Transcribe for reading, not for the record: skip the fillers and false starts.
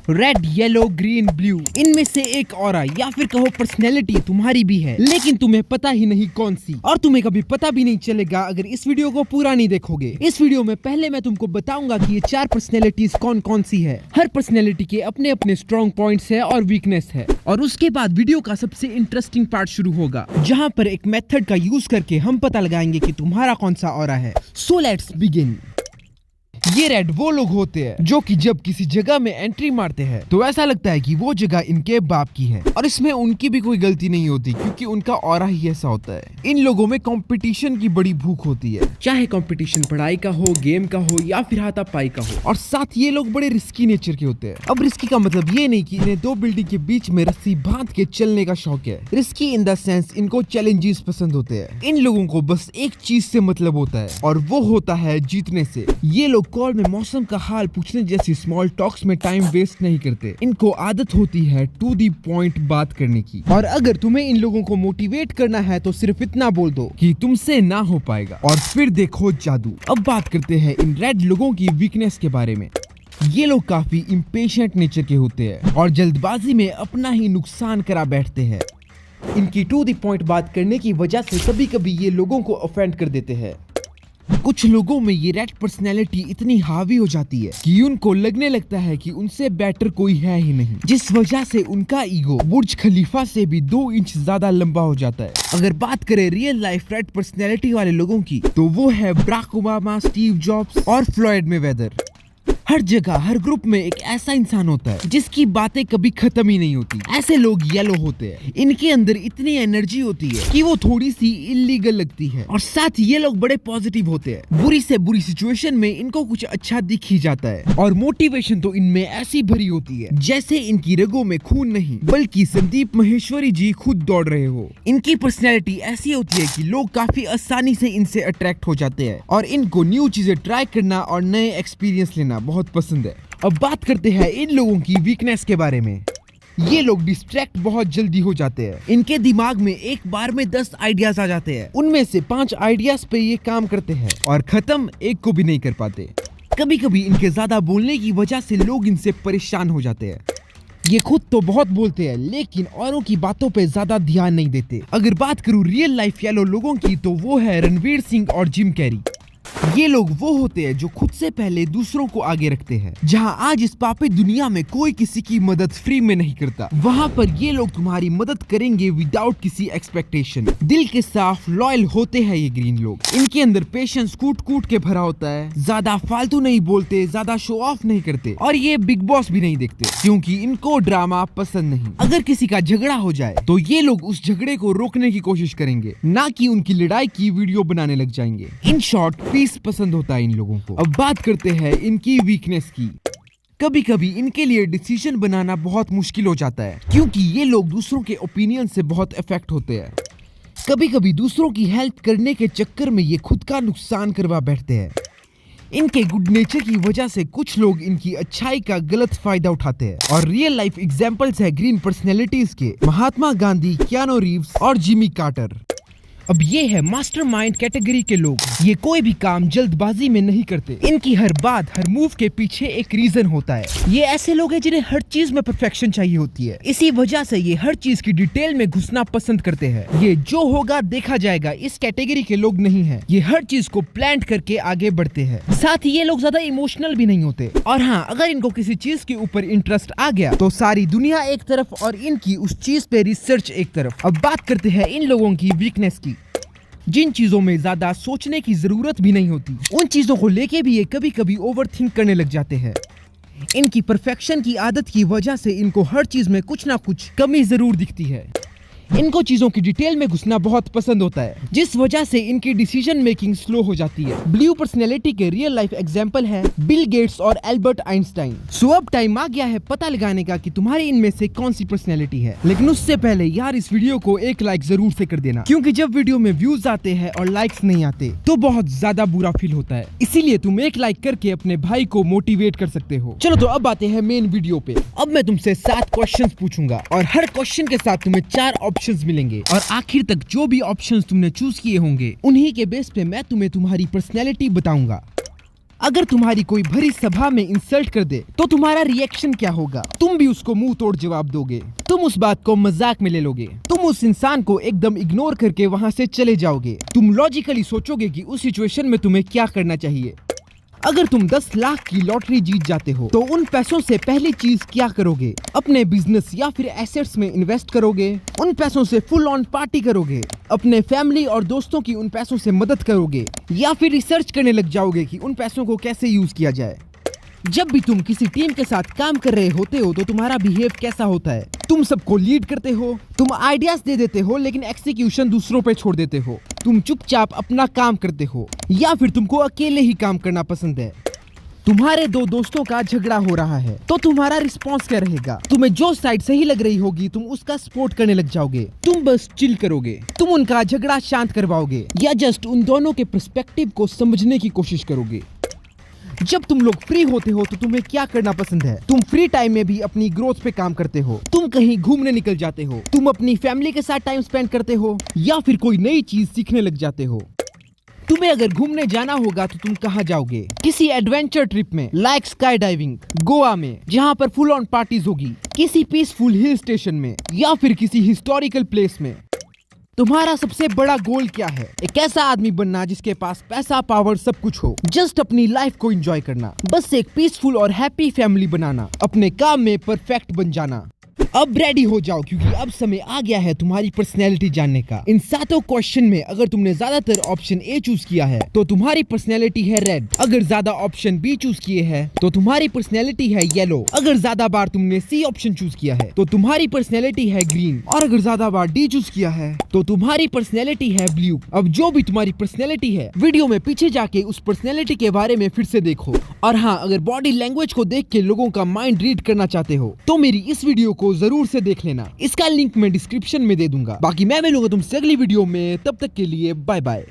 Red, yellow, green, blue, इनमें से एक ऑरा या फिर कहो पर्सनैलिटी तुम्हारी भी है, लेकिन तुम्हें पता ही नहीं कौन सी, और तुम्हें कभी पता भी नहीं चलेगा अगर इस वीडियो को पूरा नहीं देखोगे। इस वीडियो में पहले मैं तुमको बताऊंगा कि ये 4 पर्सनैलिटीज कौन कौन सी है। हर पर्सनैलिटी के अपने अपने स्ट्रॉन्ग पॉइंट्स है और वीकनेस है, और उसके बाद वीडियो का सबसे इंटरेस्टिंग पार्ट शुरू होगा, जहाँ पर एक मेथड का यूज करके हम पता लगाएंगे कि तुम्हारा कौन सा ऑरा है। So let's begin. ये रेड वो लोग होते हैं जो कि जब किसी जगह में एंट्री मारते हैं तो ऐसा लगता है कि वो जगह इनके बाप की है, और इसमें उनकी भी कोई गलती नहीं होती क्योंकि उनका ऑरा ही ऐसा होता है। इन लोगों में कंपटीशन की बड़ी भूख होती है, चाहे कंपटीशन पढ़ाई का हो, गेम का हो या फिर हाथापाई का हो, और साथ ये लोग बड़े रिस्की नेचर के होते हैं। अब रिस्की का मतलब ये नहीं कि इन्हें 2 बिल्डिंग के बीच में रस्सी बांध के चलने का शौक है। रिस्की इन द सेंस इनको चैलेंजेस पसंद होते हैं। इन लोगों को बस एक चीज से मतलब होता है, और वो होता है जीतने से। ये लोग कॉल में मौसम का हाल पूछने जैसी स्मॉल टॉक्स में टाइम वेस्ट नहीं करते। इनको आदत होती है टू दी पॉइंट बात करने की, और अगर तुम्हें इन लोगों को मोटिवेट करना है तो सिर्फ इतना बोल दो कि तुमसे ना हो पाएगा, और फिर देखो जादू। अब बात करते हैं इन रेड लोगों की वीकनेस के बारे में। ये लोग काफी इम्पेशेंट नेचर के होते हैं और जल्दबाजी में अपना ही नुकसान करा बैठते हैं। इनकी टू दी पॉइंट बात करने की वजह से कभी कभी ये लोगों को ऑफेंड कर देते हैं। कुछ लोगों में ये रेड पर्सनैलिटी इतनी हावी हो जाती है कि उनको लगने लगता है कि उनसे बेटर कोई है ही नहीं, जिस वजह से उनका ईगो बुर्ज खलीफा से भी 2 इंच ज्यादा लंबा हो जाता है। अगर बात करें रियल लाइफ रेड पर्सनैलिटी वाले लोगों की तो वो है बराक ओबामा, स्टीव जॉब्स और फ्लॉयड मेवेदर। हर जगह हर ग्रुप में एक ऐसा इंसान होता है जिसकी बातें कभी खत्म ही नहीं होती। ऐसे लोग येलो होते हैं। इनके अंदर इतनी एनर्जी होती है कि वो थोड़ी सी इलीगल लगती है, और साथ ये लोग बड़े पॉजिटिव होते हैं। बुरी से बुरी सिचुएशन में इनको कुछ अच्छा दिख ही जाता है, और मोटिवेशन तो इनमें ऐसी भरी होती है जैसे इनकी रगों में खून नहीं बल्कि संदीप महेश्वरी जी खुद दौड़ रहे हो। इनकी पर्सनैलिटी ऐसी होती है कि लोग काफी आसानी से इनसे अट्रैक्ट हो जाते हैं, और इनको न्यू चीजें ट्राई करना और नए एक्सपीरियंस लेना बहुत पसंद है। अब बात करते हैं इन लोगों की वीकनेस के बारे में। ये लोग डिस्ट्रैक्ट बहुत जल्दी हो जाते हैं। इनके दिमाग में एक बार में 10 आइडियाज आ जाते हैं। उनमें से 5 आइडियाज पे ये काम करते हैं और खत्म एक को भी नहीं कर पाते। कभी कभी इनके ज्यादा बोलने की वजह से लोग इनसे परेशान हो जाते हैं। ये खुद तो बहुत बोलते हैं लेकिन औरों की बातों पे ज्यादा ध्यान नहीं देते। अगर बात करूं रियल लाइफ येलो लोगों की तो वो है रणवीर सिंह और जिम कैरी। ये लोग वो होते हैं जो खुद से पहले दूसरों को आगे रखते हैं। जहां आज इस पापी दुनिया में कोई किसी की मदद फ्री में नहीं करता, वहां पर ये लोग तुम्हारी मदद करेंगे विदाउट किसी एक्सपेक्टेशन। दिल के साफ लॉयल होते हैं ये ग्रीन लोग। इनके अंदर पेशेंस कूट कूट के भरा होता है। ज्यादा फालतू नहीं बोलते, ज्यादा शो ऑफ नहीं करते, और ये बिग बॉस भी नहीं देखते क्योंकि इनको ड्रामा पसंद नहीं। अगर किसी का झगड़ा हो जाए तो ये लोग उस झगड़े को रोकने की कोशिश करेंगे, ना कि उनकी लड़ाई की वीडियो बनाने लग जाएंगे। इन शॉर्ट पीस पसंद होता है इन लोगों को। अब बात करते हैं इनकी वीकनेस की। कभी कभी इनके लिए डिसीजन बनाना बहुत मुश्किल हो जाता है क्योंकि ये लोग दूसरों के ओपिनियन से बहुत इफेक्ट होते हैं। कभी कभी दूसरों की हेल्प करने के चक्कर में ये खुद का नुकसान करवा बैठते हैं। इनके गुड नेचर की वजह से कुछ लोग इनकी अच्छाई का गलत फायदा उठाते हैं, और रियल लाइफ एग्जांपल्स है ग्रीन पर्सनैलिटीज के महात्मा गांधी, कियानो रीव्स और जिमी कार्टर। अब ये है मास्टरमाइंड कैटेगरी के लोग। ये कोई भी काम जल्दबाजी में नहीं करते। इनकी हर बात, हर मूव के पीछे एक रीजन होता है। ये ऐसे लोग हैं जिन्हें हर चीज में परफेक्शन चाहिए होती है। इसी वजह से ये हर चीज की डिटेल में घुसना पसंद करते हैं। ये जो होगा देखा जाएगा इस कैटेगरी के लोग नहीं है। ये हर चीज को प्लान करके आगे बढ़ते हैं। साथ ही ये लोग ज्यादा इमोशनल भी नहीं होते, और हाँ, अगर इनको किसी चीज के ऊपर इंटरेस्ट आ गया तो सारी दुनिया एक तरफ और इनकी उस चीज पे रिसर्च एक तरफ। अब बात करते हैं इन लोगों की वीकनेस की। जिन चीजों में ज्यादा सोचने की जरूरत भी नहीं होती, उन चीजों को लेके भी ये कभी कभी ओवरथिंक करने लग जाते हैं। इनकी परफेक्शन की आदत की वजह से इनको हर चीज में कुछ ना कुछ कमी जरूर दिखती है। इनको चीजों की डिटेल में घुसना बहुत पसंद होता है, जिस वजह से इनकी डिसीजन मेकिंग स्लो हो जाती है। ब्लू पर्सनैलिटी के रियल लाइफ एग्जांपल है बिल गेट्स और एल्बर्ट आइंस्टाइन। सो अब टाइम आ गया है पता लगाने का कि तुम्हारे इनमें से कौन सी पर्सनैलिटी है। लेकिन उससे पहले यार इस वीडियो को एक लाइक जरूर से कर देना, क्योंकि जब वीडियो में व्यूज आते हैं और लाइक्स नहीं आते तो बहुत ज्यादा बुरा फील होता है। इसीलिए तुम एक लाइक करके अपने भाई को मोटिवेट कर सकते हो। चलो तो अब आते हैं मेन वीडियो पे। अब मैं तुमसे 7 क्वेश्चंस पूछूंगा और हर क्वेश्चन के साथ तुम्हें 4 ऑप्शंस मिलेंगे, और आखिर तक जो भी ऑप्शंस तुमने चूज किए होंगे उन्हीं के बेस पे मैं तुम्हें तुम्हारी पर्सनैलिटी बताऊंगा। अगर तुम्हारी कोई भरी सभा में इंसल्ट कर दे तो तुम्हारा रिएक्शन क्या होगा? तुम भी उसको मुंह तोड़ जवाब दोगे? तुम उस बात को मजाक में ले लोगे? तुम उस इंसान को एकदम इग्नोर करके वहाँ से चले जाओगे? तुम लॉजिकली सोचोगे कि उस सिचुएशन में तुम्हें क्या करना चाहिए? अगर तुम 10 लाख की लॉटरी जीत जाते हो तो उन पैसों से पहली चीज क्या करोगे? अपने बिजनेस या फिर एसेट्स में इन्वेस्ट करोगे? उन पैसों से फुल ऑन पार्टी करोगे? अपने फैमिली और दोस्तों की उन पैसों से मदद करोगे? या फिर रिसर्च करने लग जाओगे कि उन पैसों को कैसे यूज किया जाए? जब भी तुम किसी टीम के साथ काम कर रहे होते हो तो तुम्हारा बिहेव कैसा होता है? तुम सबको लीड करते हो, तुम आइडियाज दे देते हो लेकिन एक्सिक्यूशन दूसरों पे छोड़ देते हो, तुम चुपचाप अपना काम करते हो, या फिर तुमको अकेले ही काम करना पसंद है? तुम्हारे दो दोस्तों का झगड़ा हो रहा है तो तुम्हारा रिस्पॉन्स क्या रहेगा? तुम्हें जो साइड सही लग रही होगी तुम उसका सपोर्ट करने लग जाओगे? तुम बस चिल करोगे? तुम उनका झगड़ा शांत करवाओगे या जस्ट उन दोनों के पर्सपेक्टिव को समझने की कोशिश करोगे? जब तुम लोग फ्री होते हो तो तुम्हें क्या करना पसंद है? तुम फ्री टाइम में भी अपनी ग्रोथ पे काम करते हो, तुम कहीं घूमने निकल जाते हो, तुम अपनी फैमिली के साथ टाइम स्पेंड करते हो या फिर कोई नई चीज सीखने लग जाते हो? तुम्हें अगर घूमने जाना होगा तो तुम कहाँ जाओगे? किसी एडवेंचर ट्रिप में लाइक स्काई डाइविंग गोवा में जहाँ पर फुल ऑन पार्टीज होगी, किसी पीसफुल हिल स्टेशन में या फिर किसी हिस्टोरिकल प्लेस में? तुम्हारा सबसे बड़ा गोल क्या है? एक ऐसा आदमी बनना जिसके पास पैसा पावर सब कुछ हो, जस्ट अपनी लाइफ को एंजॉय करना, बस एक पीसफुल और हैप्पी फैमिली बनाना, अपने काम में परफेक्ट बन जाना। अब रेडी हो जाओ क्योंकि अब समय आ गया है तुम्हारी पर्सनैलिटी जानने का। इन 7 क्वेश्चन में अगर तुमने ज्यादातर ऑप्शन ए चूज किया है तो तुम्हारी पर्सनैलिटी है रेड, अगर ज्यादा ऑप्शन बी चूज किए हैं तो तुम्हारी पर्सनैलिटी है येलो, अगर ज्यादा बार तुमने सी ऑप्शन चूज किया है तो तुम्हारी पर्सनैलिटी है ग्रीन, और अगर ज्यादा बार डी चूज किया है तो तुम्हारी पर्सनैलिटी है ब्लू। अब जो भी तुम्हारी पर्सनैलिटी है वीडियो में पीछे जाके उस पर्सनैलिटी के बारे में फिर से देखो, और हाँ, अगर बॉडी लैंग्वेज को देख के लोगों का माइंड रीड करना चाहते हो तो मेरी इस वीडियो को जरूर से देख लेना, इसका लिंक मैं डिस्क्रिप्शन में दे दूंगा। बाकी मैं मिलूंगा तुमसे अगली वीडियो में, तब तक के लिए बाय बाय।